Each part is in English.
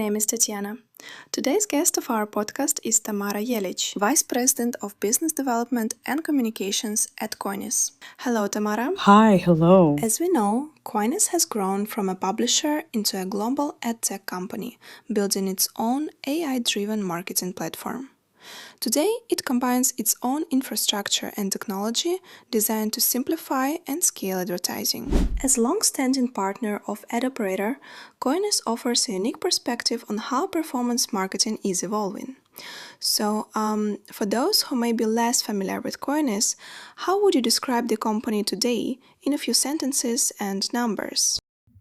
name is Tatiana. Today's guest of our podcast is Tamara Jelic, Vice President of Business Development and Communications at Coinis. Hello, Tamara. Hi, hello. As we know, Coinis has grown from a publisher into a global adtech company, building its own AI-driven marketing platform. Today, it combines its own infrastructure and technology designed to simplify and scale advertising. As a long-standing partner of AdOperator, Coinis offers a unique perspective on how performance marketing is evolving. So, for those who may be less familiar with Coinis, how would you describe the company today in a few sentences and numbers?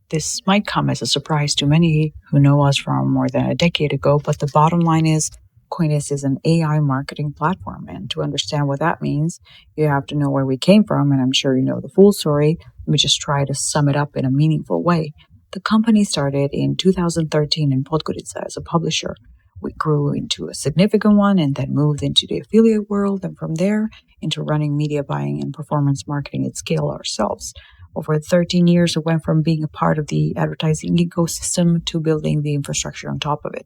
This might come as a surprise to many who know us from more than a decade ago, but the bottom line is Coinis is an AI marketing platform, and to understand what that means, you have to know where we came from, and I'm sure you know the full story. Let me just try to sum it up in a meaningful way. The company started in 2013 in Podgorica as a publisher. We grew into a significant one and then moved into the affiliate world, and from there into running media buying and performance marketing at scale ourselves. Over 13 years, it went from being a part of the advertising ecosystem to building the infrastructure on top of it.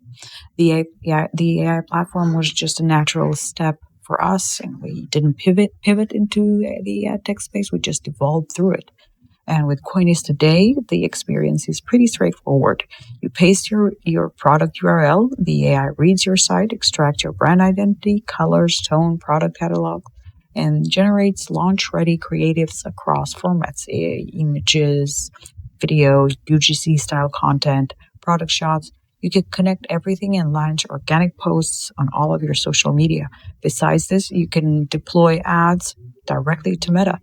The AI platform was just a natural step for us, and we didn't pivot into the ad tech space. We just evolved through it. And with Coinis today, the experience is pretty straightforward. You paste your product URL, the AI reads your site, extracts your brand identity, colors, tone, product catalog, and generates launch-ready creatives across formats, images, videos, UGC-style content, product shots. You can connect everything and launch organic posts on all of your social media. Besides this, you can deploy ads directly to Meta.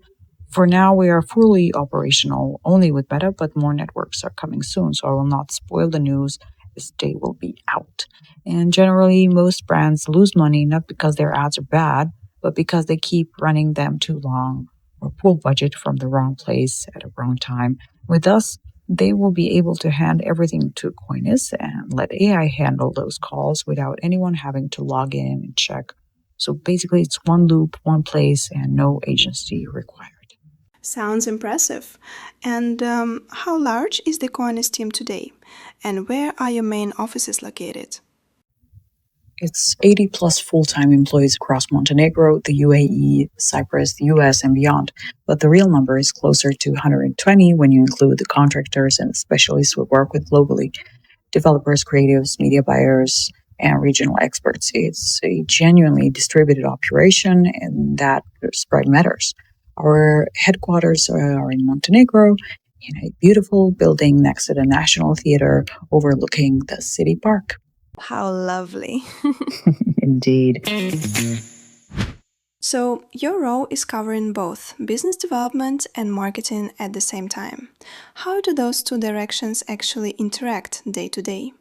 For now, we are fully operational only with Meta, but more networks are coming soon, so I will not spoil the news. This day will be out. And generally, most brands lose money not because their ads are bad, but because they keep running them too long or pull budget from the wrong place at a wrong time. With us, they will be able to hand everything to Coinis and let AI handle those calls without anyone having to log in and check. So basically, it's one loop, one place, and no agency required. Sounds impressive. And how large is the Coinis team today? And where are your main offices located? It's 80 plus full-time employees across Montenegro, the UAE, Cyprus, the US, and beyond. But the real number is closer to 120 when you include the contractors and specialists we work with globally. Developers, creatives, media buyers, and regional experts. It's a genuinely distributed operation, and that spread matters. Our headquarters are in Montenegro, in a beautiful building next to the National Theater overlooking the city park. How lovely. Indeed. So, your role is covering both business development and marketing at the same time. How do those two directions actually interact day to day?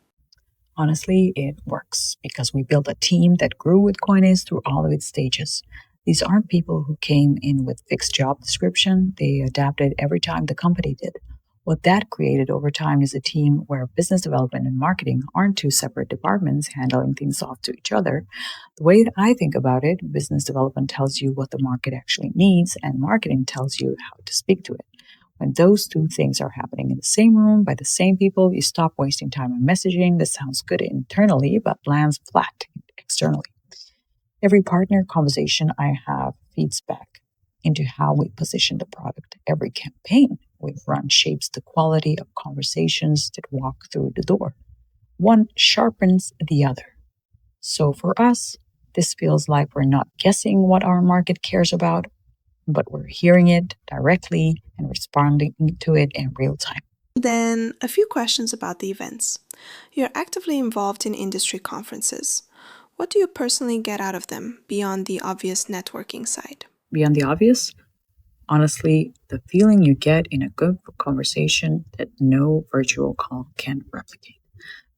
Honestly, it works because we built a team that grew with Coinis through all of its stages. These aren't people who came in with fixed job description. They adapted every time the company did. What that created over time is a team where business development and marketing aren't two separate departments handling things off to each other. The way that I think about it, business development tells you what the market actually needs, and marketing tells you how to speak to it. When those two things are happening in the same room by the same people, you stop wasting time on messaging that sounds good internally but lands flat externally. Every partner conversation I have feeds back into how we position the product. Every campaign we run shapes the quality of conversations that walk through the door. One sharpens the other. So for us, this feels like we're not guessing what our market cares about, but we're hearing it directly and responding to it in real time. Then, a few questions about the events. You're actively involved in industry conferences. What do you personally get out of them beyond the obvious networking side? Beyond the obvious, honestly, the feeling you get in a good conversation that no virtual call can replicate.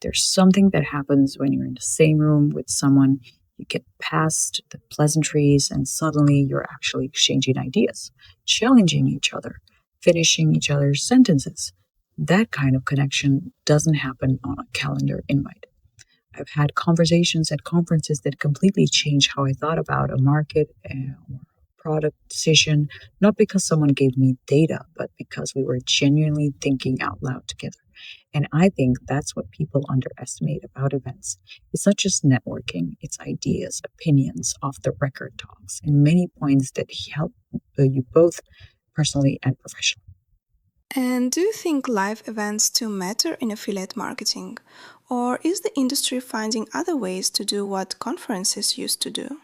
There's something that happens when you're in the same room with someone. You get past the pleasantries and suddenly you're actually exchanging ideas, challenging each other, finishing each other's sentences. That kind of connection doesn't happen on a calendar invite. I've had conversations at conferences that completely changed how I thought about a market or product decision, not because someone gave me data, but because we were genuinely thinking out loud together. And I think that's what people underestimate about events. It's not just networking, it's ideas, opinions, off the record talks, and many points that help you both personally and professionally. And do you think live events still matter in affiliate marketing? Or is the industry finding other ways to do what conferences used to do?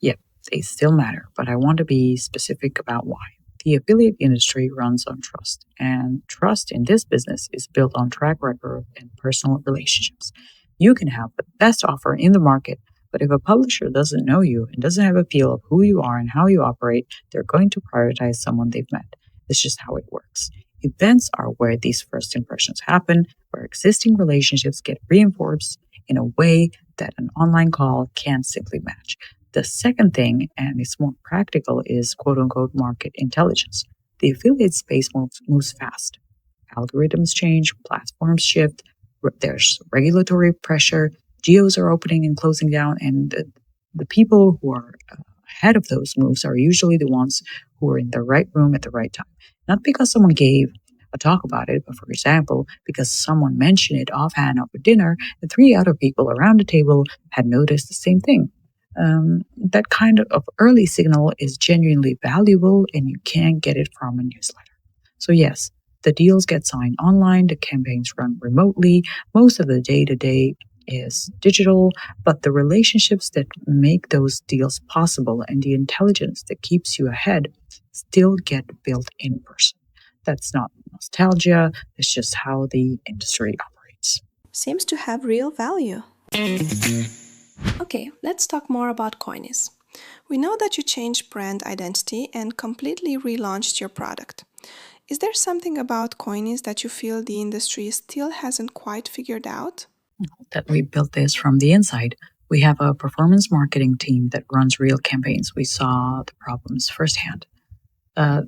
Yeah, they still matter, but I want to be specific about why. The affiliate industry runs on trust, and trust in this business is built on track record and personal relationships. You can have the best offer in the market, but if a publisher doesn't know you and doesn't have a feel of who you are and how you operate, they're going to prioritize someone they've met. It's just how it works. Events are where these first impressions happen, where existing relationships get reinforced in a way that an online call can't simply match. The second thing, and it's more practical, is quote unquote market intelligence. The affiliate space moves fast. Algorithms change, platforms shift, there's regulatory pressure, geos are opening and closing down, and the people who are ahead of those moves are usually the ones who are in the right room at the right time. Not because someone gave a talk about it, but for example, because someone mentioned it offhand over dinner, and three other people around the table had noticed the same thing. That kind of early signal is genuinely valuable, and you can't get it from a newsletter. So yes, the deals get signed online, the campaigns run remotely, most of the day-to-day is digital, but the relationships that make those deals possible and the intelligence that keeps you ahead still get built in person. That's not nostalgia, it's just how the industry operates. Seems to have real value. Okay, let's talk more about Coinis. We know that you changed brand identity and completely relaunched your product. Is there something about Coinis that you feel the industry still hasn't quite figured out? That we built this from the inside. We have a performance marketing team that runs real campaigns. We saw the problems firsthand.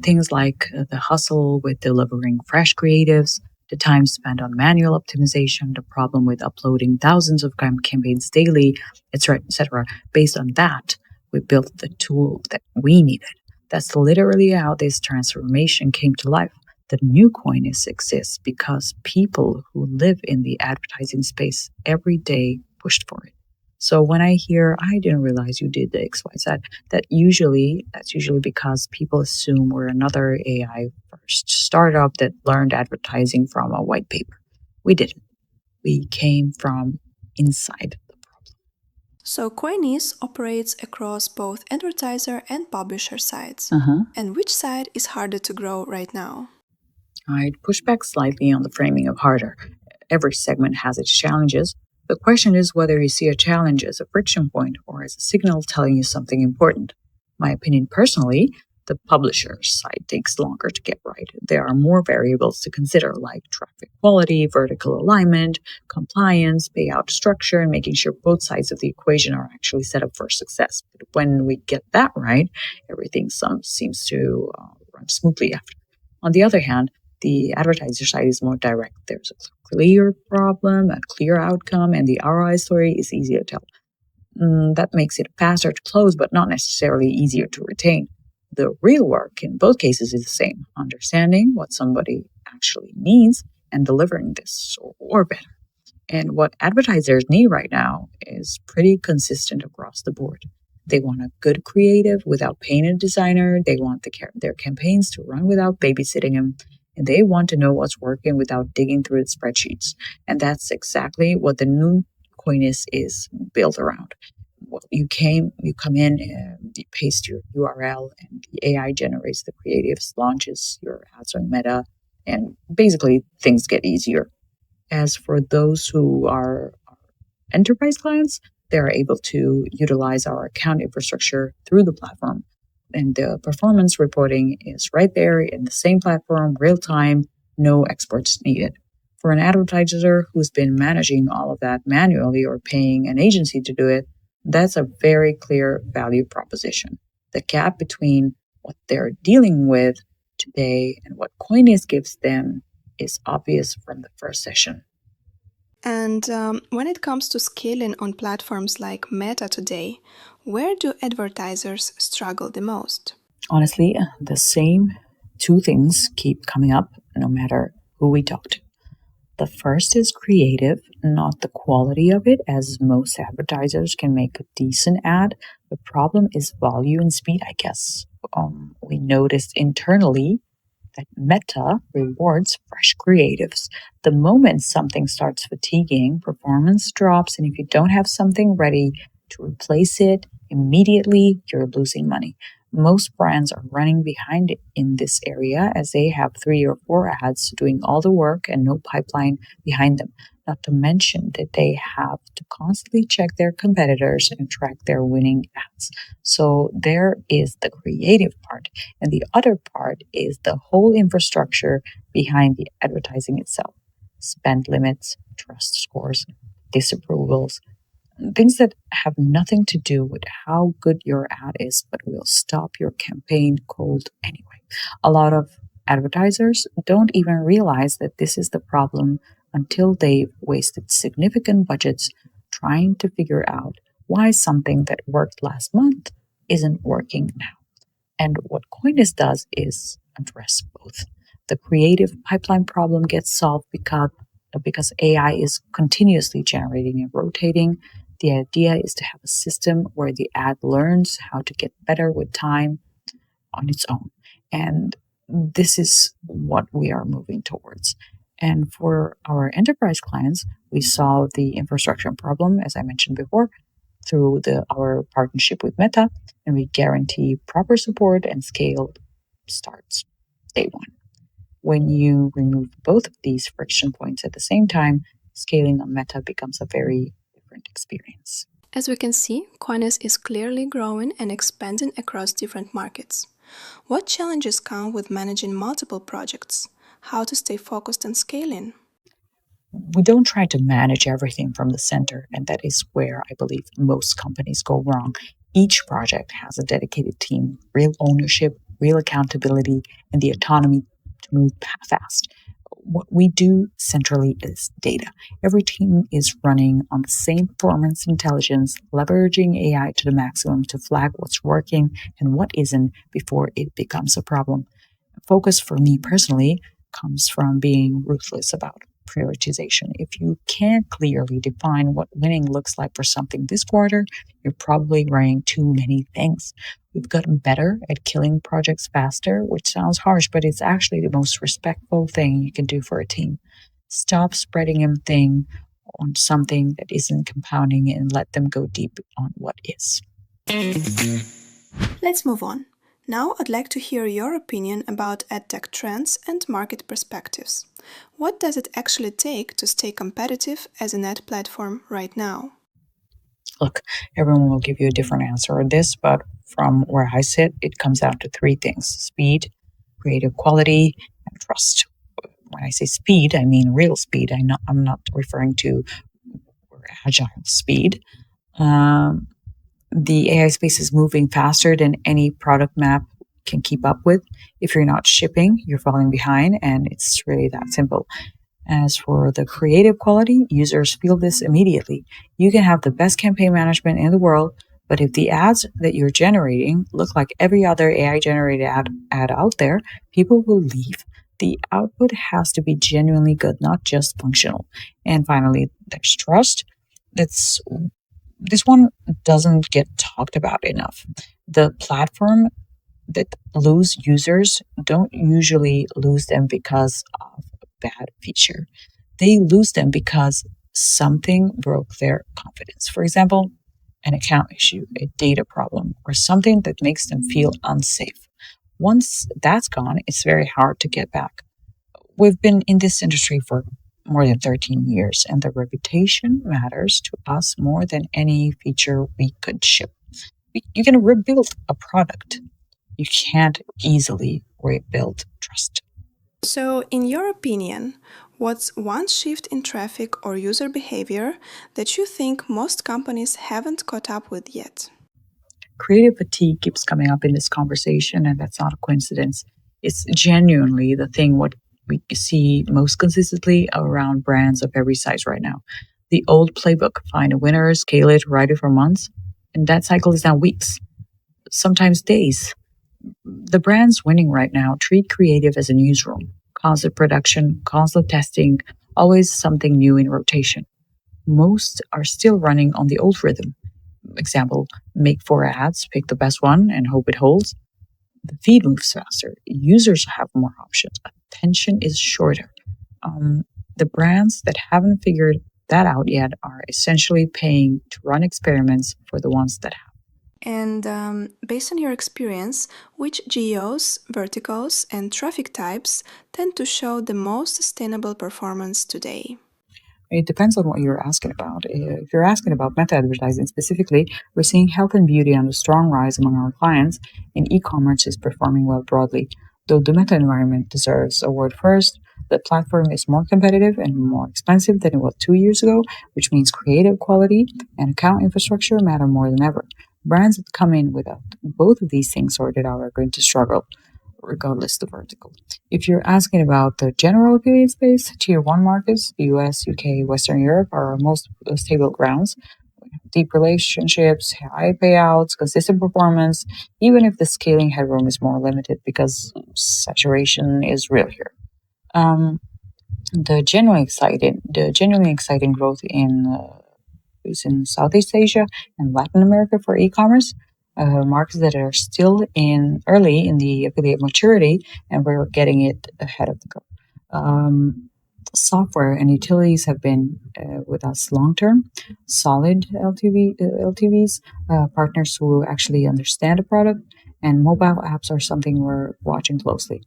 Things like the hustle with delivering fresh creatives, the time spent on manual optimization, the problem with uploading thousands of campaigns daily, etc. Based on that, we built the tool that we needed. That's literally how this transformation came to life. The new Coinis exists because people who live in the advertising space every day pushed for it. So when I hear, I didn't realize you did the XYZ, that's usually because people assume we're another AI first startup that learned advertising from a white paper. We didn't. We came from inside the problem. So Coinis operates across both advertiser and publisher sides. And which side is harder to grow right now? I'd push back slightly on the framing of harder. Every segment has its challenges. The question is whether you see a challenge as a friction point or as a signal telling you something important. My opinion personally, the publisher side takes longer to get right. There are more variables to consider, like traffic quality, vertical alignment, compliance, payout structure, and making sure both sides of the equation are actually set up for success. But when we get that right, everything seems to run smoothly after. On the other hand, the advertiser side is more direct. There's a clear problem, a clear outcome, and the ROI story is easy to tell. That makes it faster to close, but not necessarily easier to retain. The real work in both cases is the same: understanding what somebody actually needs and delivering this or better. And what advertisers need right now is pretty consistent across the board. They want a good creative without paying a designer. They want their campaigns to run without babysitting them. And they want to know what's working without digging through the spreadsheets. And that's exactly what the new Coinis is built around. Well, you come in, you paste your URL, and the AI generates the creatives, launches your ads on Meta, and basically things get easier. As for those who are enterprise clients, they are able to utilize our account infrastructure through the platform. And the performance reporting is right there in the same platform, real time, no experts needed. For an advertiser who's been managing all of that manually or paying an agency to do it, that's a very clear value proposition. The gap between what they're dealing with today and what Coinis gives them is obvious from the first session. And when it comes to scaling on platforms like Meta today, where do advertisers struggle the most? Honestly, the same two things keep coming up no matter who we talk to. The first is creative, not the quality of it, as most advertisers can make a decent ad. The problem is volume and speed, I guess. We noticed internally that Meta rewards fresh creatives. The moment something starts fatiguing, performance drops, and if you don't have something ready to replace it immediately, you're losing money. Most brands are running behind in this area as they have 3 or 4 ads doing all the work and no pipeline behind them. Not to mention that they have to constantly check their competitors and track their winning ads. So there is the creative part. And the other part is the whole infrastructure behind the advertising itself. Spend limits, trust scores, disapprovals, things that have nothing to do with how good your ad is, but will stop your campaign cold anyway. A lot of advertisers don't even realize that this is the problem until they've wasted significant budgets trying to figure out why something that worked last month isn't working now. And what Coinis does is address both. The creative pipeline problem gets solved because AI is continuously generating and rotating. The idea is to have a system where the ad learns how to get better with time on its own. And this is what we are moving towards. And for our enterprise clients, we solve the infrastructure problem, as I mentioned before, through our partnership with Meta, and we guarantee proper support and scale starts day one. When you remove both of these friction points at the same time, scaling on Meta becomes a very different experience. As we can see, Coinis is clearly growing and expanding across different markets. What challenges come with managing multiple projects? How to stay focused on scaling? We don't try to manage everything from the center, and that is where I believe most companies go wrong. Each project has a dedicated team, real ownership, real accountability, and the autonomy to move fast. What we do centrally is data. Every team is running on the same performance intelligence, leveraging AI to the maximum to flag what's working and what isn't before it becomes a problem. Focus for me personally comes from being ruthless about prioritization. If you can't clearly define what winning looks like for something this quarter, you're probably running too many things. We've gotten better at killing projects faster, which sounds harsh, but it's actually the most respectful thing you can do for a team. Stop spreading them thin on something that isn't compounding and let them go deep on what is. Let's move on. Now I'd like to hear your opinion about adtech trends and market perspectives. What does it actually take to stay competitive as an ad platform right now? Look, everyone will give you a different answer on this, but from where I sit, it comes down to 3 things: speed, creative quality, and trust. When I say speed, I mean real speed. I'm not referring to agile speed. The AI space is moving faster than any product map can keep up with. If you're not shipping, you're falling behind, and it's really that simple. As for the creative quality, users feel this immediately. You can have the best campaign management in the world, but if the ads that you're generating look like every other AI generated ad out there, people will leave. The output has to be genuinely good, not just functional. And finally, there's trust. This one doesn't get talked about enough. The platform that lose users don't usually lose them because of a bad feature. They lose them because something broke their confidence. For example, an account issue, a data problem, or something that makes them feel unsafe. Once that's gone, it's very hard to get back. We've been in this industry for more than 13 years, and the reputation matters to us more than any feature we could ship. You can rebuild a product. You can't easily rebuild trust. So, in your opinion, what's one shift in traffic or user behavior that you think most companies haven't caught up with yet? Creative fatigue keeps coming up in this conversation, and that's not a coincidence. It's genuinely the thing what we see most consistently around brands of every size right now. The old playbook: find a winner, scale it, ride it for months, and that cycle is now weeks, sometimes days. The brands winning right now treat creative as a newsroom: constant production, constant testing, Always something new in rotation. Most are still running on the old rhythm. Example, make four ads, pick the best one, and hope it holds. The feed moves faster. Users have more options. Attention is shorter. Um, the brands that haven't figured that out yet are essentially paying to run experiments for the ones that have. And based on your experience, which geos, verticals, and traffic types tend to show the most sustainable performance today? It depends on what you're asking about. If you're asking about meta advertising specifically, we're seeing health and beauty on a strong rise among our clients, and e-commerce is performing well broadly. Though the meta environment deserves a word first, the platform is more competitive and more expensive than it was 2 years ago, which means creative quality and account infrastructure matter more than ever. Brands that come in without both of these things sorted out are going to struggle, regardless the vertical. If you're asking about the general affiliate space, tier one markets, the US, UK, Western Europe are our most stable grounds. Deep relationships, high payouts, consistent performance, even if the scaling headroom is more limited because saturation is real here. Um, the genuinely exciting growth is in Southeast Asia and Latin America for e-commerce, markets that are still in early in the affiliate maturity, and we're getting it ahead of the curve. Software and utilities have been with us long term, solid LTVs, partners who actually understand the product, and mobile apps are something we're watching closely.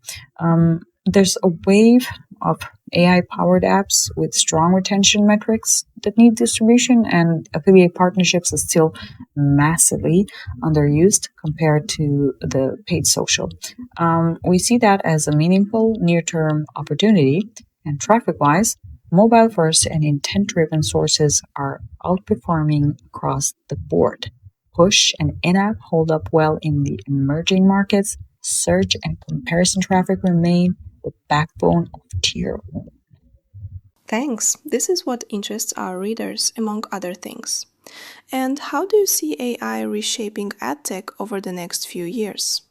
There's a wave of AI powered apps with strong retention metrics that need distribution, and affiliate partnerships are still massively underused compared to the paid social. We see that as a meaningful near term opportunity, and traffic wise, mobile first and intent driven sources are outperforming across the board. Push and in app hold up well in the emerging markets. Search and comparison traffic remain the backbone of tier one. Thanks. This is what interests our readers, among other things. And how do you see AI reshaping adtech over the next few years?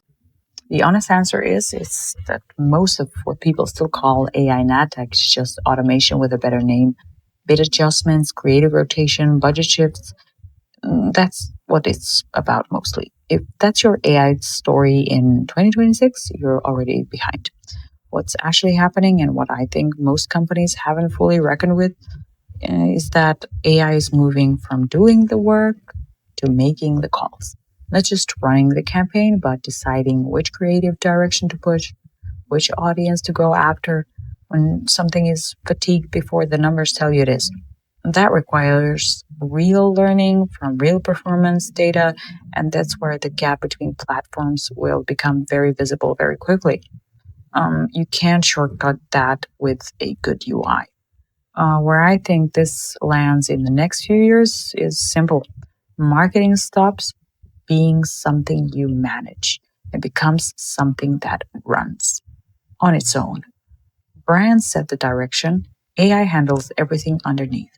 The honest answer is that most of what people still call AI and ad tech is just automation with a better name. Bid adjustments, creative rotation, budget shifts. That's what it's about mostly. If that's your AI story in 2026, you're already behind. What's actually happening, and what I think most companies haven't fully reckoned with, is that AI is moving from doing the work to making the calls. Not just running the campaign, but deciding which creative direction to push, which audience to go after when something is fatigued before the numbers tell you it is. That requires real learning from real performance data, and that's where the gap between platforms will become very visible very quickly. You can't shortcut that with a good UI. Where I think this lands in the next few years is simple. Marketing stops being something you manage and becomes something that runs on its own. Brands set the direction, AI handles everything underneath.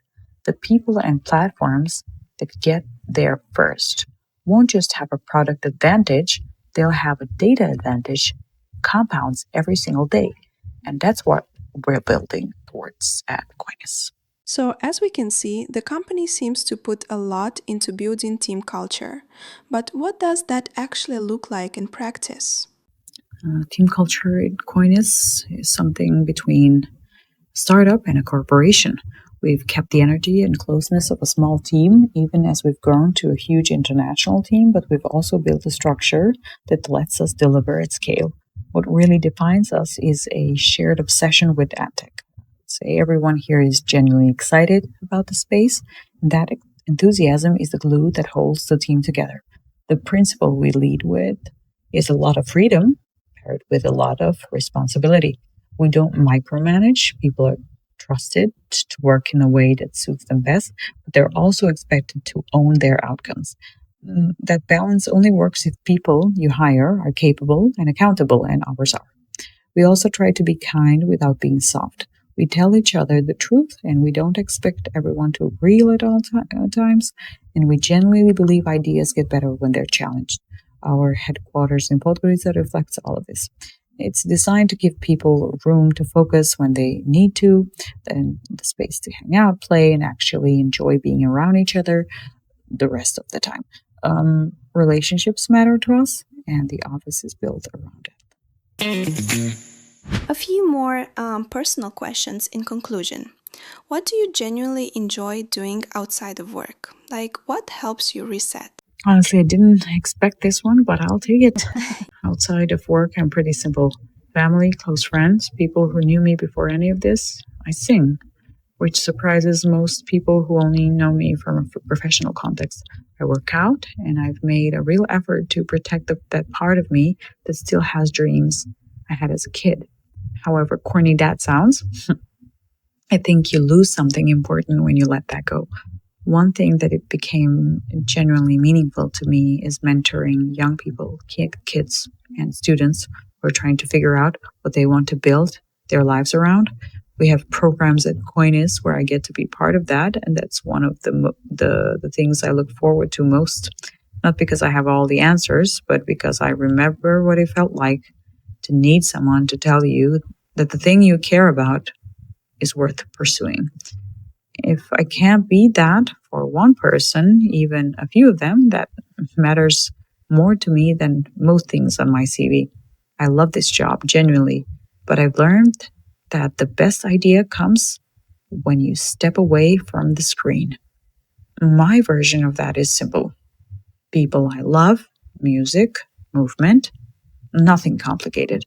The people and platforms that get there first won't just have a product advantage, they'll have a data advantage, compounds every single day. And that's what we're building towards at Coinis. So, as we can see, the company seems to put a lot into building team culture. But what does that actually look like in practice? Team culture at Coinis is something between a startup and a corporation. We've kept the energy and closeness of a small team, even as we've grown to a huge international team, but we've also built a structure that lets us deliver at scale. What really defines us is a shared obsession with adtech. Say everyone here is genuinely excited about the space, and that enthusiasm is the glue that holds the team together. The principle we lead with is a lot of freedom paired with a lot of responsibility. We don't micromanage. People are trusted to work in a way that suits them best, but they're also expected to own their outcomes. That balance only works if people you hire are capable and accountable, and ours are. We also try to be kind without being soft. We tell each other the truth, and we don't expect everyone to agree at all times, and we genuinely believe ideas get better when they're challenged. Our headquarters in Podgorica reflects all of this. It's designed to give people room to focus when they need to, then the space to hang out, play, and actually enjoy being around each other the rest of the time. Relationships matter to us, and the office is built around it. A few more personal questions in conclusion. What do you genuinely enjoy doing outside of work? Like, what helps you reset? Honestly, I didn't expect this one, but I'll take it. Outside of work, I'm pretty simple. Family, close friends, people who knew me before any of this. I sing, which surprises most people who only know me from a professional context. I work out, and I've made a real effort to protect that part of me that still has dreams I had as a kid. However corny that sounds, I think you lose something important when you let that go. One thing that it became genuinely meaningful to me is mentoring young people, kids and students who are trying to figure out what they want to build their lives around. We have programs at Coinis where I get to be part of that, and that's one of the things I look forward to most. Not because I have all the answers, but because I remember what it felt like to need someone to tell you that the thing you care about is worth pursuing. If I can't be that for one person, even a few of them, that matters more to me than most things on my CV. I love this job, genuinely, but I've learned that the best idea comes when you step away from the screen. My version of that is simple. People I love, music, movement, nothing complicated.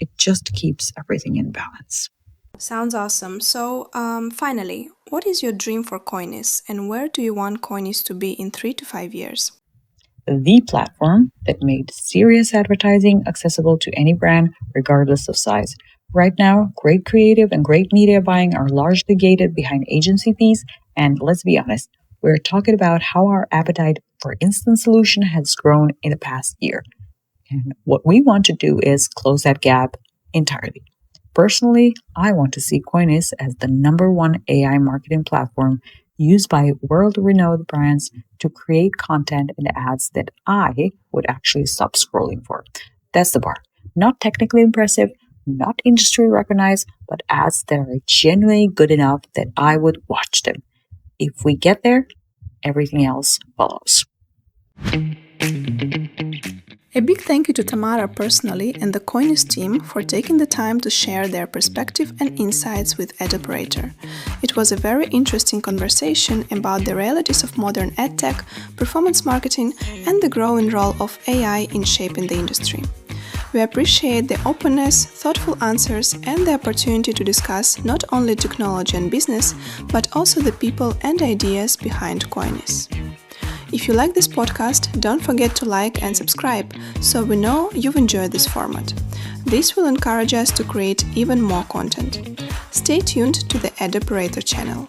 It just keeps everything in balance. Sounds awesome. So, finally, what is your dream for Coinis and where do you want Coinis to be in 3 to 5 years? The platform that made serious advertising accessible to any brand, regardless of size. Right now, great creative and great media buying are largely gated behind agency fees, and let's be honest, we're talking about how our appetite for instant solution has grown in the past year. And what we want to do is close that gap entirely. Personally, I want to see Coinis as the #1 AI marketing platform used by world-renowned brands to create content and ads that I would actually stop scrolling for. That's the bar. Not technically impressive, not industry recognized, but ads that are genuinely good enough that I would watch them. If we get there, everything else follows. A big thank you to Tamara personally and the Coinis team for taking the time to share their perspective and insights with AdOperator. It was a very interesting conversation about the realities of modern adtech, performance marketing, and the growing role of AI in shaping the industry. We appreciate the openness, thoughtful answers, and the opportunity to discuss not only technology and business, but also the people and ideas behind Coinis. If you like this podcast, don't forget to like and subscribe, so we know you've enjoyed this format. This will encourage us to create even more content. Stay tuned to the AdOperator channel.